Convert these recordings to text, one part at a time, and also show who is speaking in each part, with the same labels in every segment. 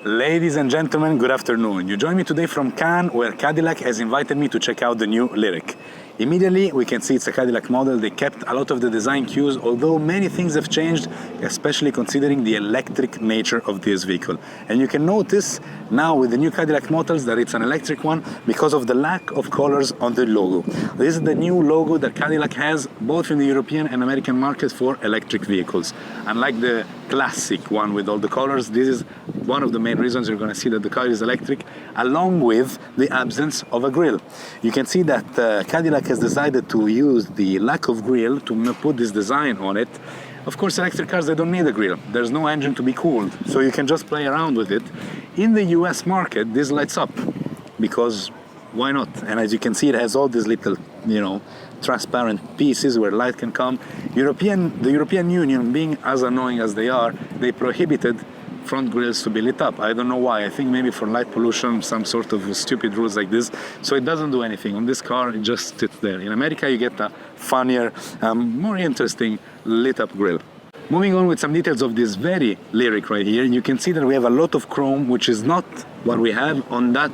Speaker 1: Ladies and gentlemen, good afternoon. You join me today from Cannes, where Cadillac has invited me to check out the new Lyriq. Immediately, we can see it's a Cadillac model. They kept a lot of the design cues, although many things have changed, especially considering the electric nature of this vehicle. And you can notice now with the new Cadillac models that it's an electric one because of the lack of colors on the logo. This is the new logo that Cadillac has both in the European and American market for electric vehicles. Unlike the classic one with all the colors, this is one of the main reasons you're going to see that the car is electric, along with the absence of a grille. You can see that Cadillac has decided to use the lack of grille to put this design on it. Of course, electric cars, they don't need a grille. There's no engine to be cooled, so you can just play around with it. In the US market, this lights up because why not? And as you can see, it has all these little, transparent pieces where light can come. The European Union, being as annoying as they are, they prohibited front grills to be lit up. I don't know why. I think maybe for light pollution, some sort of stupid rules like this. So it doesn't do anything. On this car, it just sits there. In America, you get a funnier, more interesting lit up grill. Moving on with some details of this very Lyriq right here, you can see that we have a lot of chrome, which is not what we have on that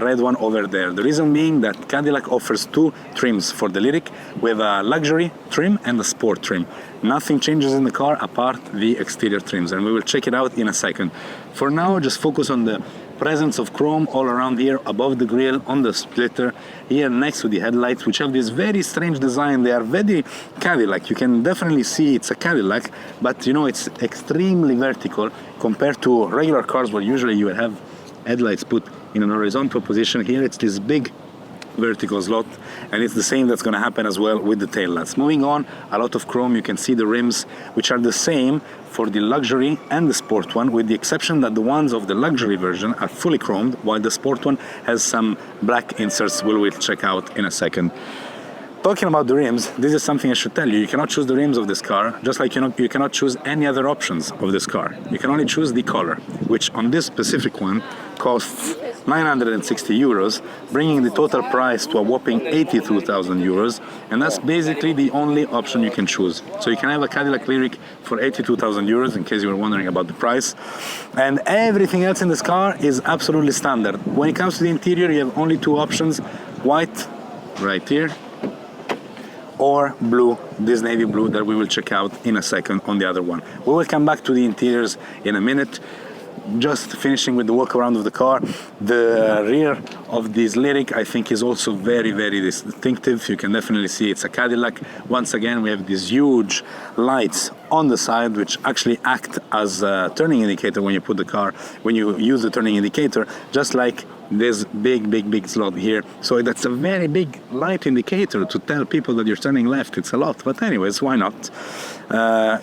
Speaker 1: red one over there. The reason being that Cadillac offers two trims for the Lyriq. We have a luxury trim and a sport trim. Nothing changes in the car apart the exterior trims, and we will check it out in a second. For now, just focus on the presence of chrome all around here, above the grille, on the splitter, here next to the headlights, which have this very strange design. They are very Cadillac. You can definitely see it's a Cadillac, but it's extremely vertical compared to regular cars where usually you would have headlights put in an horizontal position. Here it's this big vertical slot, and it's the same that's going to happen as well with the tail lights. Moving on, a lot of chrome. You can see the rims, which are the same for the luxury and the sport one, with the exception that the ones of the luxury version are fully chromed, while the sport one has some black inserts we'll check out in a second. Talking about the rims, this is something I should tell you. You cannot choose the rims of this car, just like you cannot choose any other options of this car. You can only choose the color, which on this specific one costs 960 euros, bringing the total price to a whopping 82,000 euros, and that's basically the only option you can choose. So you can have a Cadillac Lyriq for 82,000 euros, in case you were wondering about the price, and everything else in this car is absolutely standard. When it comes to the interior, you have only two options: white, right here, or blue, this navy blue that we will check out in a second on the other one. We will come back to the interiors in a minute. Just finishing with the walk around of the car. The rear of this Lyriq, I think, is also very, very distinctive. You can definitely see it's a Cadillac. Once again, we have these huge lights on the side, which actually act as a turning indicator when you use the turning indicator, just like this big slot here. So that's a very big light indicator to tell people that you're turning left. It's a lot, but anyways, why not?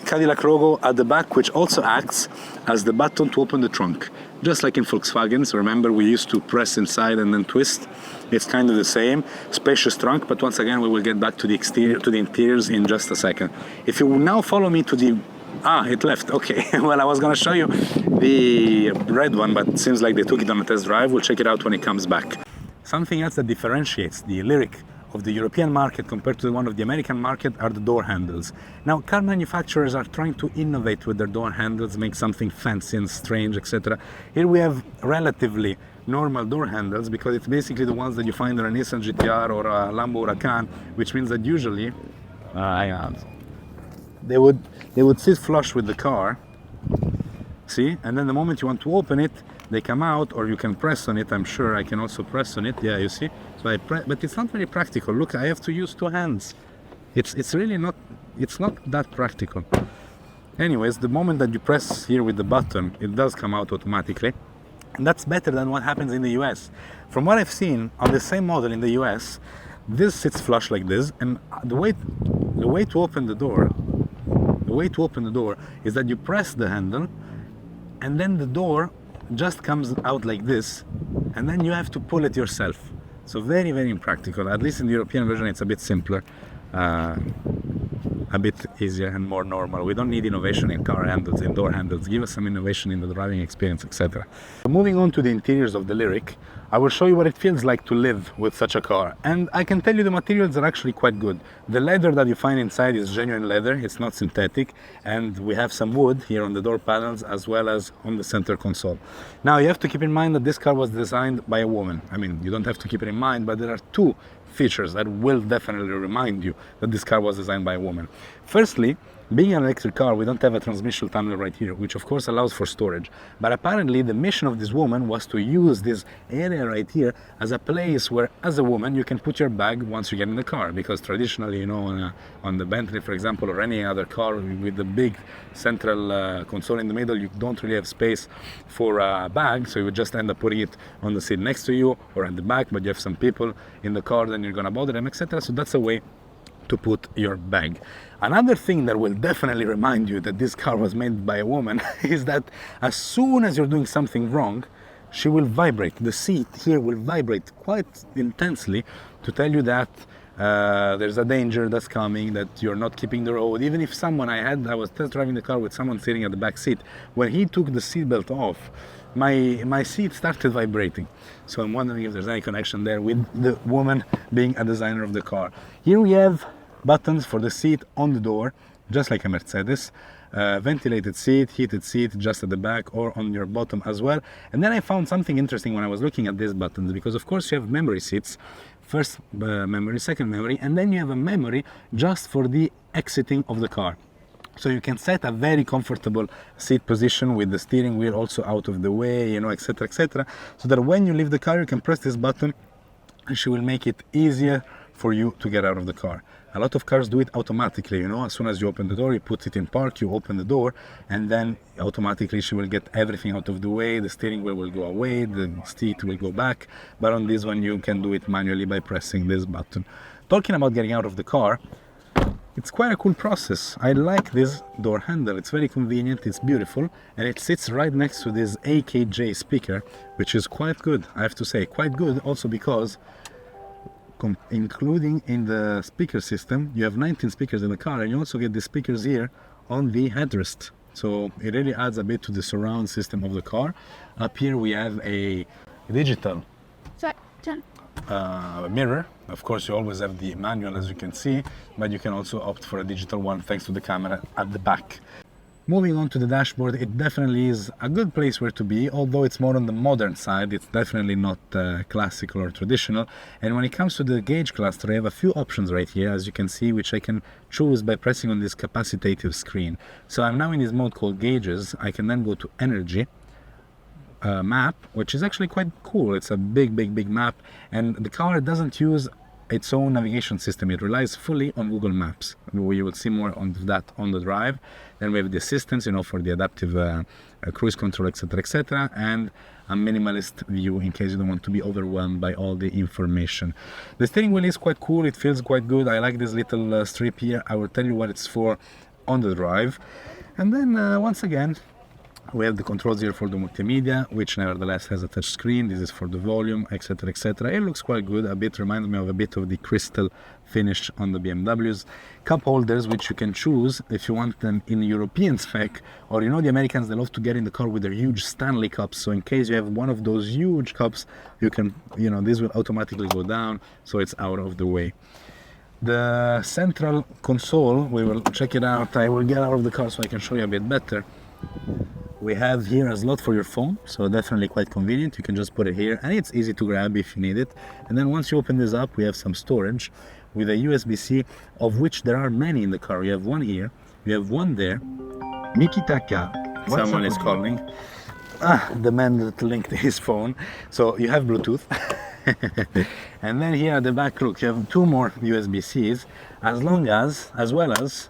Speaker 1: Cadillac logo at the back, which also acts as the button to open the trunk, just like in Volkswagens. Remember, we used to press inside and then twist. It's kind of the same spacious trunk, but once again we will get back to the exterior, to the interiors in just a second. If you now follow me to the it left. Okay. Well, I was going to show you the red one, but it seems like they took it on a test drive. We'll check it out when it comes back. Something else that differentiates the Lyriq of the European market compared to the one of the American market are the door handles. Now, car manufacturers are trying to innovate with their door handles, make something fancy and strange, etc. Here we have relatively normal door handles because it's basically the ones that you find in a Nissan GTR or a Lambo Huracan, which means that usually they would sit flush with the car, see, and then the moment you want to open it, they come out, or you can press on it. I'm sure I can also press on it. Yeah, you see. So but it's not very practical. Look, I have to use two hands. It's really not. It's not that practical. Anyways, the moment that you press here with the button, it does come out automatically, and that's better than what happens in the US. From what I've seen on the same model in the US, this sits flush like this, and the way to open the door. The way to open the door is that you press the handle, and then the door just comes out like this, and then you have to pull it yourself. So very, very impractical. At least in the European version, it's a bit simpler. a bit easier and more normal. We don't need innovation in car handles, in door handles. Give us some innovation in the driving experience, etc. Moving on to the interiors of the Lyriq, I will show you what it feels like to live with such a car. And I can tell you the materials are actually quite good. The leather that you find inside is genuine leather, it's not synthetic. And we have some wood here on the door panels as well as on the center console. Now you have to keep in mind that this car was designed by a woman. I mean, you don't have to keep it in mind, but there are two features that will definitely remind you that this car was designed by a woman. Firstly, being an electric car, we don't have a transmission tunnel right here, which of course allows for storage. But apparently the mission of this woman was to use this area right here as a place where, as a woman, you can put your bag once you get in the car. Because traditionally, you know, on the Bentley, for example, or any other car with the big central console in the middle, you don't really have space for a bag. So you would just end up putting it on the seat next to you or at the back, but you have some people in the car, then you're gonna bother them, etc. So that's a way to put your bag. Another thing that will definitely remind you that this car was made by a woman is that as soon as you're doing something wrong, she will vibrate. The seat here will vibrate quite intensely to tell you that there's a danger that's coming, that you're not keeping the road. Even if I was test driving the car with someone sitting at the back seat. When he took the seatbelt off, my seat started vibrating. So I'm wondering if there's any connection there with the woman being a designer of the car. Here we have buttons for the seat on the door, just like a Mercedes. Ventilated seat, heated seat just at the back or on your bottom as well. And then I found something interesting when I was looking at these buttons, because of course you have memory seats, first memory, second memory, and then you have a memory just for the exiting of the car. So you can set a very comfortable seat position with the steering wheel also out of the way, you know, etc., etc. So that when you leave the car, you can press this button and she will make it easier for you to get out of the car. A lot of cars do it automatically, you know, as soon as you open the door, you put it in park, you open the door, and then automatically she will get everything out of the way, the steering wheel will go away, the seat will go back. But on this one, you can do it manually by pressing this button. Talking about getting out of the car, it's quite a cool process. I like this door handle. It's very convenient, it's beautiful, and it sits right next to this AKJ speaker, which is quite good, I have to say. Quite good also because including in the speaker system, you have 19 speakers in the car, and you also get the speakers here on the headrest. So it really adds a bit to the surround system of the car. Up here we have a digital mirror. Of course, you always have the manual, as you can see, but you can also opt for a digital one thanks to the camera at the back. Moving on to the dashboard, it definitely is a good place where to be, although it's more on the modern side. It's definitely not classical or traditional. And when it comes to the gauge cluster, I have a few options right here, as you can see, which I can choose by pressing on this capacitative screen. So I'm now in this mode called gauges. I can then go to energy, map, which is actually quite cool. It's a big map, and the car doesn't use its own navigation system. It relies fully on Google Maps. We will see more on that on the drive. Then we have the assistance, you know, for the adaptive cruise control, etc., etc., and a minimalist view in case you don't want to be overwhelmed by all the information. The steering wheel is quite cool. It feels quite good. I like this little strip here. I will tell you what it's for on the drive. And then once again, we have the controls here for the multimedia, which nevertheless has a touch screen. This is for the volume, etc., etc. It looks quite good. A bit reminds me of a bit of the crystal finish on the BMWs. Cup holders, which you can choose if you want them in European spec, or you know, the Americans, they love to get in the car with their huge Stanley cups. So in case you have one of those huge cups, you can, you know, this will automatically go down, so it's out of the way. The central console, we will check it out. I will get out of the car so I can show you a bit better. We have here a slot for your phone, so definitely quite convenient. You can just put it here, and it's easy to grab if you need it. And then once you open this up, we have some storage with a USB-C, of which there are many in the car. You have one here, you have one there. Mikitaka, someone is calling. The man that linked his phone. So you have Bluetooth. And then here at the back, look, you have two more USB-Cs, as well as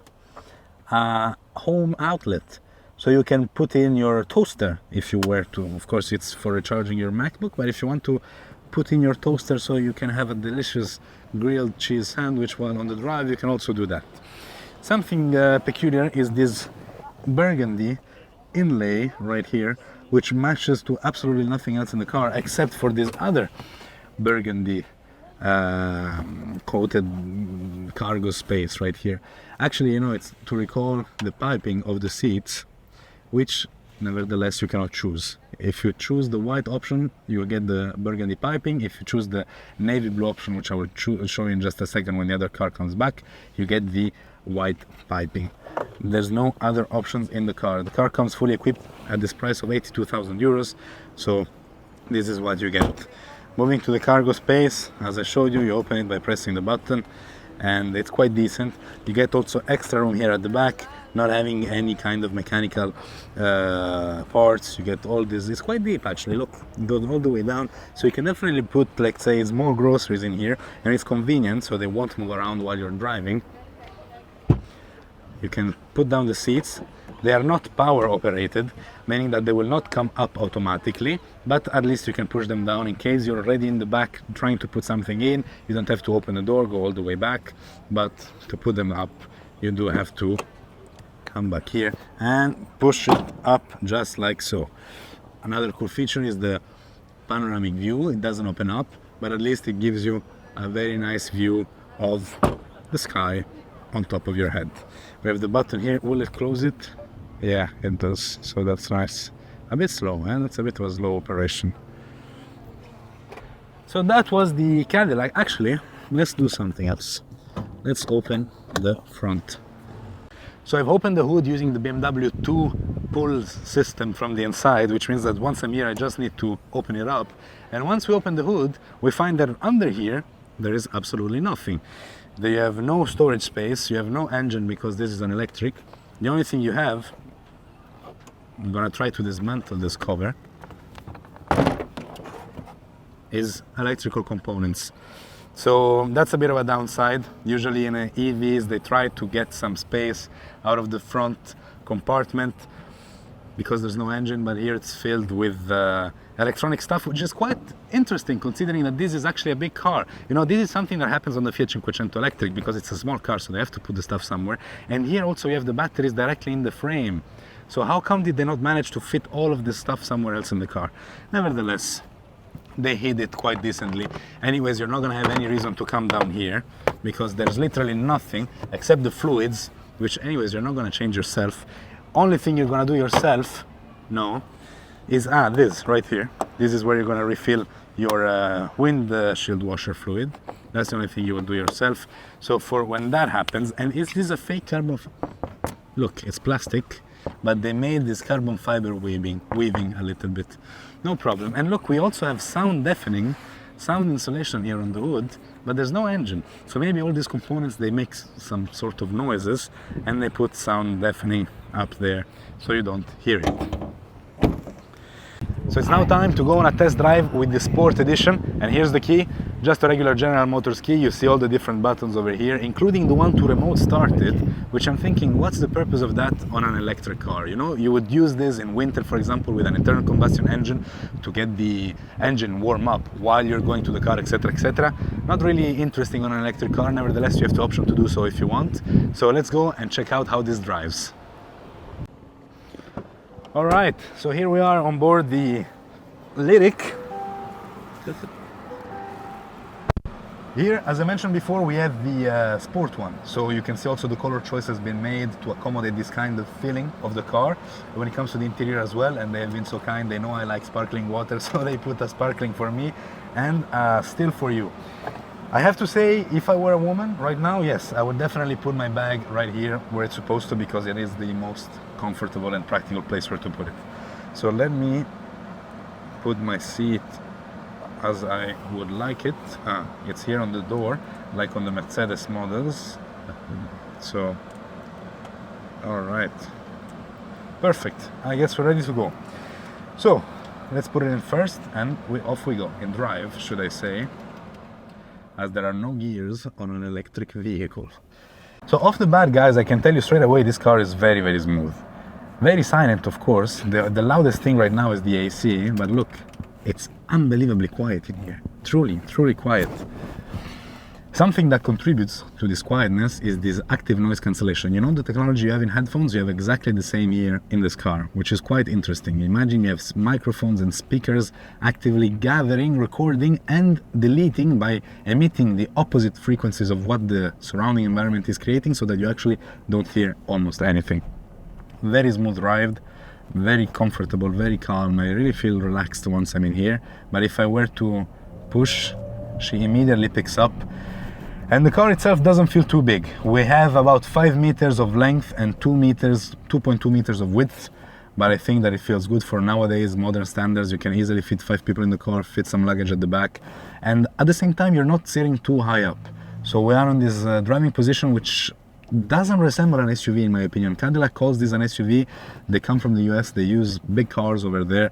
Speaker 1: a home outlet. So you can put in your toaster if you were to. Of course, it's for recharging your MacBook, but if you want to put in your toaster so you can have a delicious grilled cheese sandwich while on the drive, you can also do that. Something peculiar is this burgundy inlay right here, which matches to absolutely nothing else in the car except for this other burgundy coated cargo space right here. Actually, you know, it's to recall the piping of the seats, which nevertheless you cannot choose. If you choose the white option, you will get the burgundy piping. If you choose the navy blue option, which I will show you in just a second when the other car comes back, you get the white piping. There's no other options in the car. The car comes fully equipped at this price of 82,000 euros. So this is what you get. Moving to the cargo space, as I showed you, you open it by pressing the button, and it's quite decent. You get also extra room here at the back, not having any kind of mechanical parts. You get all this. It's quite deep actually. Look, it goes all the way down, so you can definitely put, like, say, more groceries in here, and it's convenient, so they won't move around while you're driving. You can put down the seats. They are not power operated, meaning that they will not come up automatically, but at least you can push them down in case you're already in the back trying to put something in. You don't have to open the door, go all the way back, but to put them up, you do have to come back here and push it up just like so. Another cool feature is the panoramic view. It doesn't open up, but at least it gives you a very nice view of the sky on top of your head. We have the button here. Will it close it? Yeah, it does, so that's nice. A bit slow, and it's a bit of a slow operation. So that was the Cadillac. Actually, let's do something else. Let's open the front. So I've opened the hood using the BMW 2 pull system from the inside, which means that once I'm here, I just need to open it up. And once we open the hood, we find that under here, there is absolutely nothing. You have no storage space, you have no engine because this is an electric. The only thing you have, I'm gonna try to dismantle this cover, is electrical components. So that's a bit of a downside. Usually in EVs they try to get some space out of the front compartment because there's no engine, but here it's filled with electronic stuff, which is quite interesting considering that this is actually a big car. You know, this is something that happens on the Fiat 500 electric because it's a small car, so they have to put the stuff somewhere. And here also you have the batteries directly in the frame. So how come did they not manage to fit all of this stuff somewhere else in the car? Nevertheless, they hid it quite decently. Anyways, you're not gonna have any reason to come down here because there's literally nothing except the fluids, which anyways, you're not gonna change yourself. Only thing you're gonna do yourself, is this right here. This is where you're gonna refill your windshield washer fluid. That's the only thing you will do yourself. So for when that happens, and is this a fake carbon? Look, it's plastic, but they made this carbon fiber weaving a little bit. No problem. And look, we also have sound deafening, sound insulation here on the hood, but there's no engine. So maybe all these components, they make some sort of noises and they put sound deafening up there so you don't hear it. So it's now time to go on a test drive with the Sport Edition, and here's the key. Just a regular General Motors key. You see all the different buttons over here, including the one to remote start it, which I'm thinking, what's the purpose of that on an electric car? You know, you would use this in winter, for example, with an internal combustion engine to get the engine warm up while you're going to the car, etc., etc. Not really interesting on an electric car. Nevertheless, you have the option to do so if you want. So let's go and check out how this drives. All right, so here we are on board the Lyriq. Here, as I mentioned before, we have the sport one. So you can see also the color choice has been made to accommodate this kind of feeling of the car. When it comes to the interior as well, and they have been so kind, they know I like sparkling water, so they put a sparkling for me and still for you. I have to say, if I were a woman right now, yes, I would definitely put my bag right here where it's supposed to, because it is the most comfortable and practical place where to put it. So let me put my seat as I would like it. It's here on the door, like on the Mercedes models. So, all right, perfect. I guess we're ready to go. So let's put it in first, and off we go. In drive, should I say, as there are no gears on an electric vehicle. So off the bat, guys, I can tell you straight away, this car is very, very smooth. Very silent, of course. The loudest thing right now is the AC, but look, it's unbelievably quiet in here. Truly, truly quiet. Something that contributes to this quietness is this active noise cancellation. You know the technology you have in headphones, you have exactly the same here in this car, which is quite interesting. Imagine you have microphones and speakers actively gathering, recording and deleting by emitting the opposite frequencies of what the surrounding environment is creating, so that you actually don't hear almost anything. Very smooth ride, very comfortable, very calm. I really feel relaxed once I'm in here, but if I were to push, she immediately picks up. And the car itself doesn't feel too big. We have about 5 meters of length and 2.2 meters of width, but I think that it feels good for nowadays modern standards. You can easily fit 5 people in the car, fit some luggage at the back, and at the same time you're not sitting too high up. So we are in this driving position which doesn't resemble an SUV in my opinion. Cadillac calls this an SUV. They come from the US, they use big cars over there.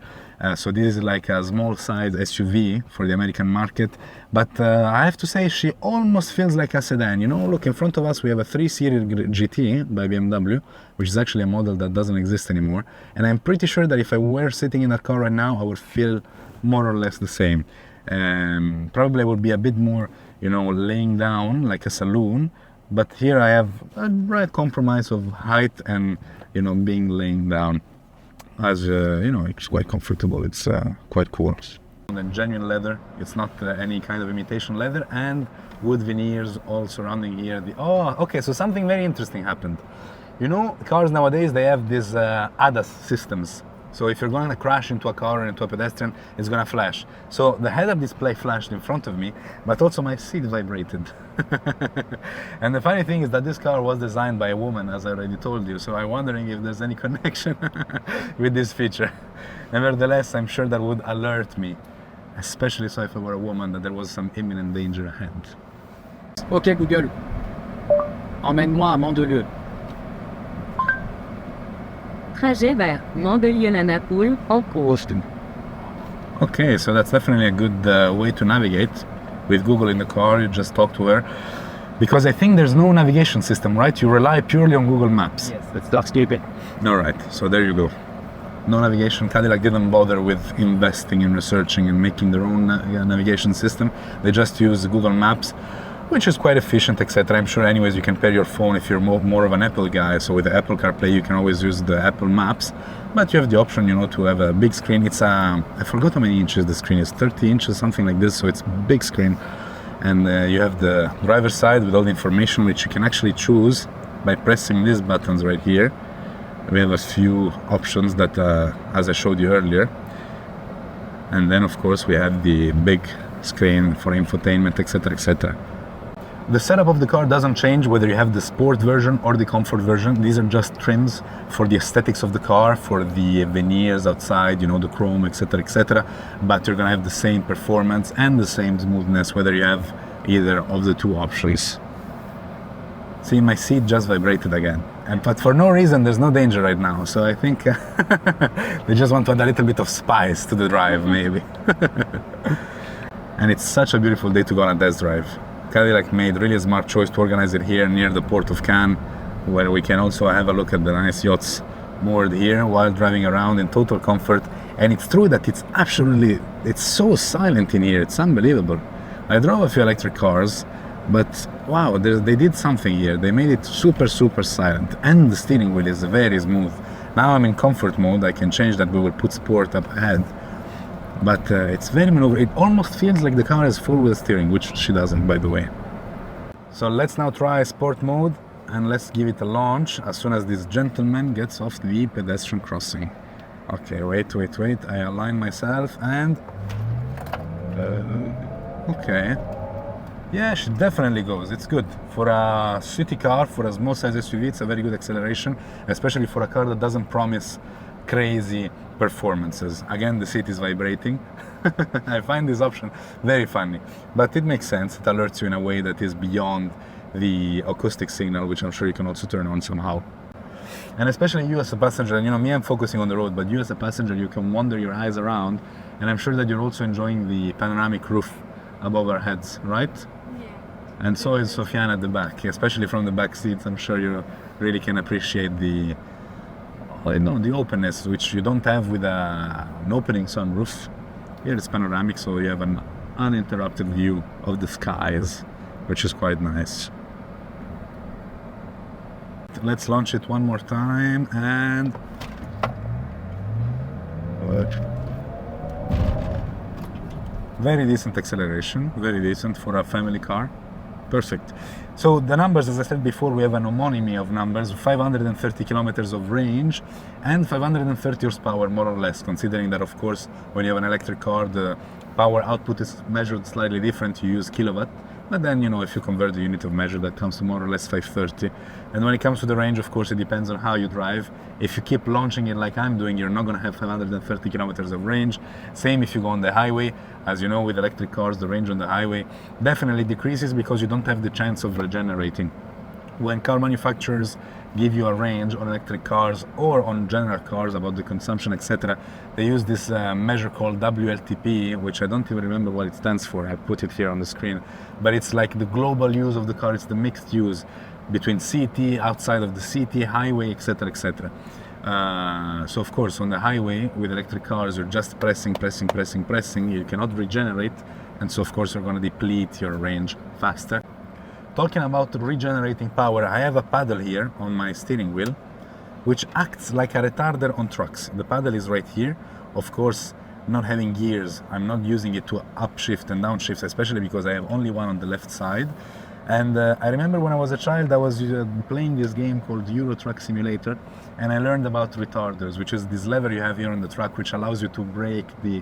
Speaker 1: So this is like a small size SUV for the American market. But I have to say she almost feels like a sedan. You know, look, in front of us we have a 3 Series GT by BMW, which is actually a model that doesn't exist anymore. And I'm pretty sure that if I were sitting in a car right now, I would feel more or less the same. Probably I would be a bit more, you know, laying down like a saloon. But here I have a right compromise of height and, you know, being laying down. As you know, it's quite comfortable. It's quite cool. And then genuine leather. It's not any kind of imitation leather, and wood veneers all surrounding here. Okay. So something very interesting happened. You know, cars nowadays they have these ADAS systems. So if you're going to crash into a car or into a pedestrian, it's going to flash. So the head-up display flashed in front of me, but also my seat vibrated. And the funny thing is that this car was designed by a woman, as I already told you. So I'm wondering if there's any connection with this feature. Nevertheless, I'm sure that would alert me, especially so if I were a woman, that there was some imminent danger ahead.
Speaker 2: Ok Google, emmène-moi à Mandelieu.
Speaker 3: Trajet vers Mandelieu-la-Napoule en cours.
Speaker 1: Okay, so that's definitely a good way to navigate. With Google in the car, you just talk to her. Because I think there's no navigation system, right? You rely purely on Google Maps.
Speaker 2: Yes, that's stupid.
Speaker 1: Alright, so there you go. No navigation. Cadillac didn't bother with investing in researching and making their own navigation system. They just use Google Maps, which is quite efficient, etc. I'm sure anyways you can pair your phone if you're more of an Apple guy. So with the Apple CarPlay you can always use the Apple Maps, but you have the option, you know, to have a big screen. It's I forgot how many inches the screen is, 30 inches, something like this. So it's big screen, and you have the driver's side with all the information, which you can actually choose by pressing these buttons right here. We have a few options that, as I showed you earlier, and then of course we have the big screen for infotainment, etc., etc. The setup of the car doesn't change whether you have the sport version or the comfort version. These are just trims for the aesthetics of the car, for the veneers outside, you know, the chrome, etc., etc. But you're gonna have the same performance and the same smoothness whether you have either of the two options. See, my seat just vibrated again. But for no reason, there's no danger right now. So I think they just want to add a little bit of spice to the drive, maybe. And it's such a beautiful day to go on a test drive. Cadillac made really a smart choice to organize it here near the port of Cannes, where we can also have a look at the nice yachts moored here while driving around in total comfort. And it's true that it's so silent in here, it's unbelievable. I drove a few electric cars, but wow, they did something here. They made it super silent, and the steering wheel is very smooth. Now I'm in comfort mode. I can change that. We will put sport up ahead. But it's very maneuverable. It almost feels like the car is full wheel steering, which she doesn't, by the way. So let's now try sport mode, and let's give it a launch as soon as this gentleman gets off the pedestrian crossing. Okay, wait. I align myself and... okay. Yeah, she definitely goes. It's good. For a city car, for a small size SUV, it's a very good acceleration, especially for a car that doesn't promise crazy performances. Again, the seat is vibrating. I find this option very funny, but it makes sense. It alerts you in a way that is beyond the acoustic signal, which I'm sure you can also turn on somehow. And especially you as a passenger, and you know, me, I'm focusing on the road, but you as a passenger, you can wander your eyes around, and I'm sure that you're also enjoying the panoramic roof above our heads, right? Yeah. And so is Sofiane at the back, especially from the back seats. I'm sure you really can appreciate the openness, which you don't have with an opening sunroof. Here it's panoramic, so you have an uninterrupted view of the skies, which is quite nice. Let's launch it one more time and very decent acceleration, very decent for a family car. Perfect. So the numbers, as I said before, we have an homonymy of numbers, 530 kilometers of range and 530 horsepower, more or less, considering that, of course, when you have an electric car, the power output is measured slightly different. You use kilowatt. But then, you know, if you convert the unit of measure, that comes to more or less 530. And when it comes to the range, of course, it depends on how you drive. If you keep launching it like I'm doing, you're not going to have 530 kilometers of range. Same if you go on the highway. As you know, with electric cars, the range on the highway definitely decreases because you don't have the chance of regenerating. When car manufacturers give you a range on electric cars or on general cars about the consumption, etc., they use this measure called WLTP, which I don't even remember what it stands for. I put it here on the screen, but it's like the global use of the car. It's the mixed use between city, outside of the city, highway, etc., etc. So of course, on the highway with electric cars, you're just pressing. You cannot regenerate, and so of course you're going to deplete your range faster. Talking about regenerating power, I have a paddle here on my steering wheel, which acts like a retarder on trucks. The paddle is right here. Of course, not having gears, I'm not using it to upshift and downshift, especially because I have only one on the left side. And I remember when I was a child, I was playing this game called Euro Truck Simulator, and I learned about retarders, which is this lever you have here on the truck, which allows you to brake the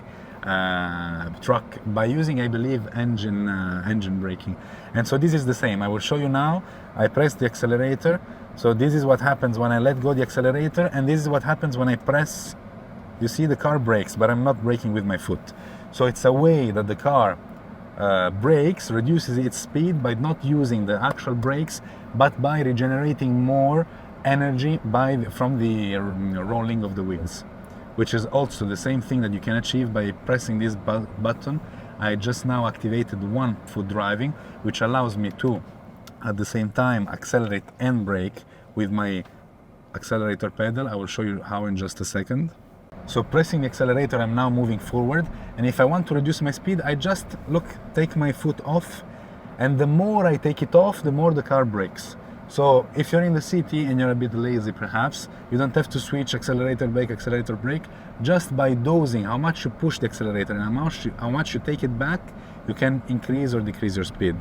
Speaker 1: truck by using, I believe, engine braking. And so this is the same. I will show you now. I press the accelerator. So this is what happens when I let go the accelerator, and this is what happens when I press. You see, the car brakes, but I'm not braking with my foot. So it's a way that the car brakes, reduces its speed by not using the actual brakes, but by regenerating more energy from the rolling of the wheels, which is also the same thing that you can achieve by pressing this button. I just now activated one foot driving, which allows me to, at the same time, accelerate and brake with my accelerator pedal. I will show you how in just a second. So pressing the accelerator, I'm now moving forward, and if I want to reduce my speed, I just take my foot off, and the more I take it off, the more the car brakes. So if you're in the city and you're a bit lazy perhaps, you don't have to switch accelerator, brake. Just by dosing how much you push the accelerator and how much you take it back, you can increase or decrease your speed.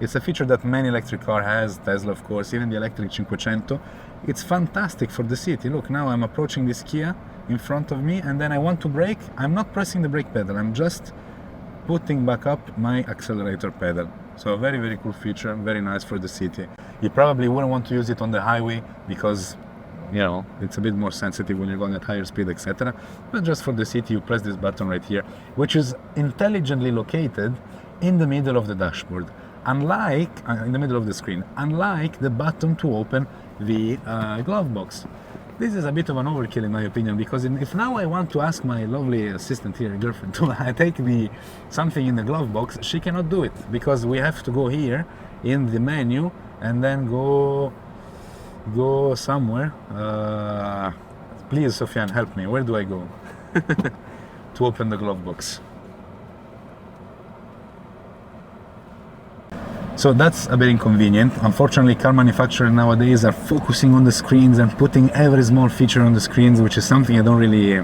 Speaker 1: It's a feature that many electric car has, Tesla of course, even the electric 500. It's fantastic for the city. Look, now I'm approaching this Kia in front of me, and then I want to brake. I'm not pressing the brake pedal, I'm just putting back up my accelerator pedal. So a very, very cool feature, very nice for the city. You probably wouldn't want to use it on the highway because, you know, it's a bit more sensitive when you're going at higher speed, etc. But just for the city, you press this button right here, which is intelligently located in the middle of the dashboard. Unlike, in the middle of the screen, unlike the button to open the glove box. This is a bit of an overkill in my opinion, because if now I want to ask my lovely assistant here, girlfriend, to take something in the glove box, she cannot do it, because we have to go here in the menu and then go somewhere. Please, Sofiane, help me. Where do I go to open the glove box? So that's a bit inconvenient. Unfortunately, car manufacturers nowadays are focusing on the screens and putting every small feature on the screens, which is something I don't really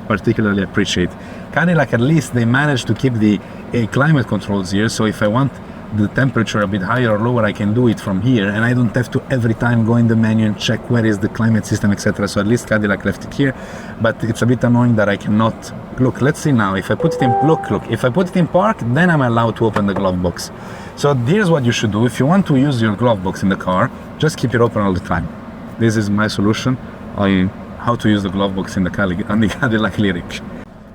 Speaker 1: particularly appreciate. Cadillac, at least, they managed to keep the climate controls here, so if I want the temperature a bit higher or lower, I can do it from here, and I don't have to every time go in the menu and check where is the climate system, etc. So at least Cadillac left it here, but it's a bit annoying that I cannot. Look, let's see now. If I put it in, look, if I put it in park, then I'm allowed to open the glove box. So here's what you should do. If you want to use your glove box in the car, just keep it open all the time. This is my solution on how to use the glove box in the Cadillac Lyriq.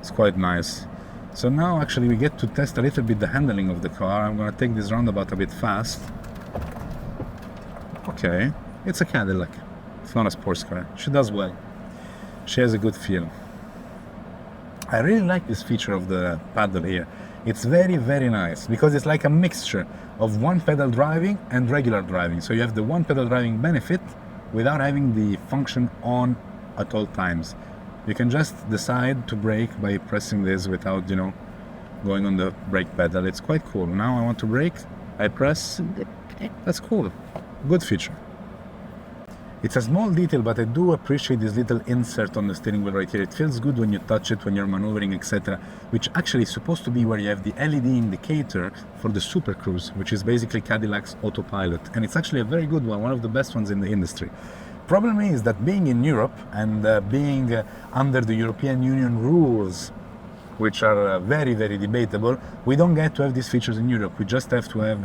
Speaker 1: It's quite nice. So now actually we get to test a little bit the handling of the car. I'm going to take this roundabout a bit fast. Okay, it's a Cadillac. It's not a sports car. She does well. She has a good feel. I really like this feature of the paddle here. It's very, very nice because it's like a mixture of one pedal driving and regular driving. So you have the one pedal driving benefit without having the function on at all times. You can just decide to brake by pressing this without, you know, going on the brake pedal. It's quite cool. Now I want to brake I press. That's cool. Good feature. It's a small detail, but I do appreciate this little insert on the steering wheel right here. It feels good when you touch it, when you're maneuvering, etc. Which actually is supposed to be where you have the LED indicator for the Super Cruise, which is basically Cadillac's autopilot. And it's actually a very good one of the best ones in the industry. Problem is that being in Europe and being under the European Union rules, which are very, very debatable, we don't get to have these features in Europe. We just get to have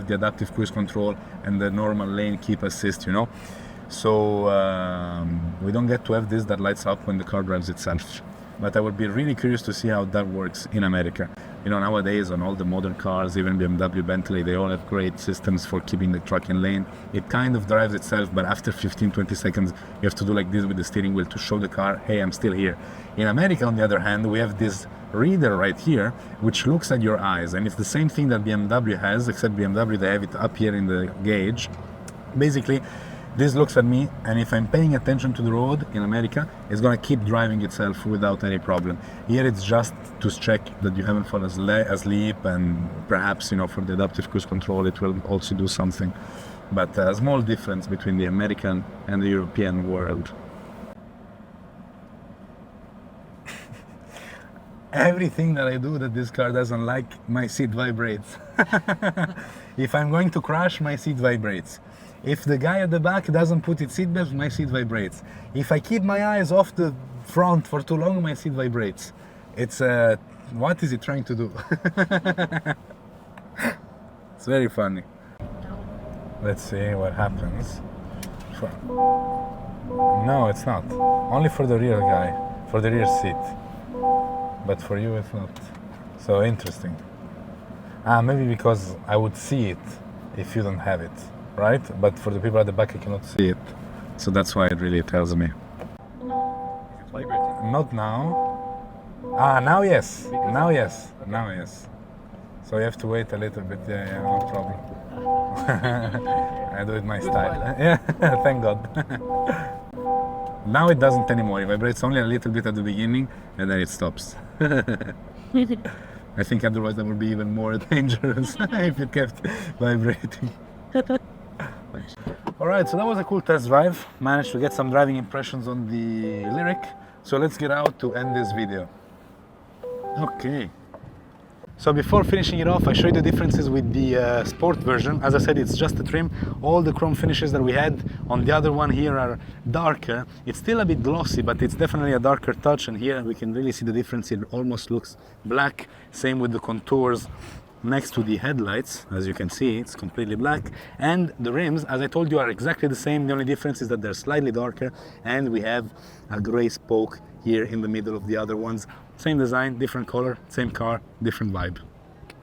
Speaker 1: the adaptive cruise control and the normal lane keep assist, you know. So we don't get to have this that lights up when the car drives itself. But I would be really curious to see how that works in America. You know, nowadays on all the modern cars, even BMW, Bentley, they all have great systems for keeping the truck in lane. It kind of drives itself, but after 15-20 seconds, you have to do like this with the steering wheel to show the car, hey, I'm still here. In America, on the other hand, we have this reader right here, which looks at your eyes. And it's the same thing that BMW has, except BMW, they have it up here in the gauge. Basically, this looks at me, and if I'm paying attention to the road in America, it's gonna keep driving itself without any problem. Here it's just to check that you haven't fallen asleep, and perhaps, you know, for the adaptive cruise control, it will also do something. But a small difference between the American and the European world. Everything that I do that this car doesn't like, my seat vibrates. If I'm going to crash, my seat vibrates. If the guy at the back doesn't put its seatbelt, my seat vibrates. If I keep my eyes off the front for too long, my seat vibrates. It's what is it trying to do? It's very funny. Let's see what happens. No, it's not. Only for the rear guy, for the rear seat. But for you, it's not. So interesting. Maybe because I would see it if you don't have it. Right? But for the people at the back, I cannot see it. So that's why it really tells me.
Speaker 2: It's vibrating.
Speaker 1: Not now. Now yes. Now yes. Now yes. So you have to wait a little bit. Yeah, no problem. I do it my style. Yeah, thank God. Now it doesn't anymore. It vibrates only a little bit at the beginning, and then it stops. I think otherwise that would be even more dangerous if it kept vibrating. Alright, so that was a cool test drive. Managed to get some driving impressions on the Lyriq. So let's get out to end this video. Okay. So before finishing it off, I showed you the differences with the sport version. As I said, it's just a trim. All the chrome finishes that we had on the other one here are darker. It's still a bit glossy, but it's definitely a darker touch. And here we can really see the difference. It almost looks black. Same with the contours next to the headlights. As you can see, it's completely black. And the rims, as I told you, are exactly the same. The only difference is that they're slightly darker, and we have a gray spoke here in the middle of the other ones. Same design, different color, same car, different vibe.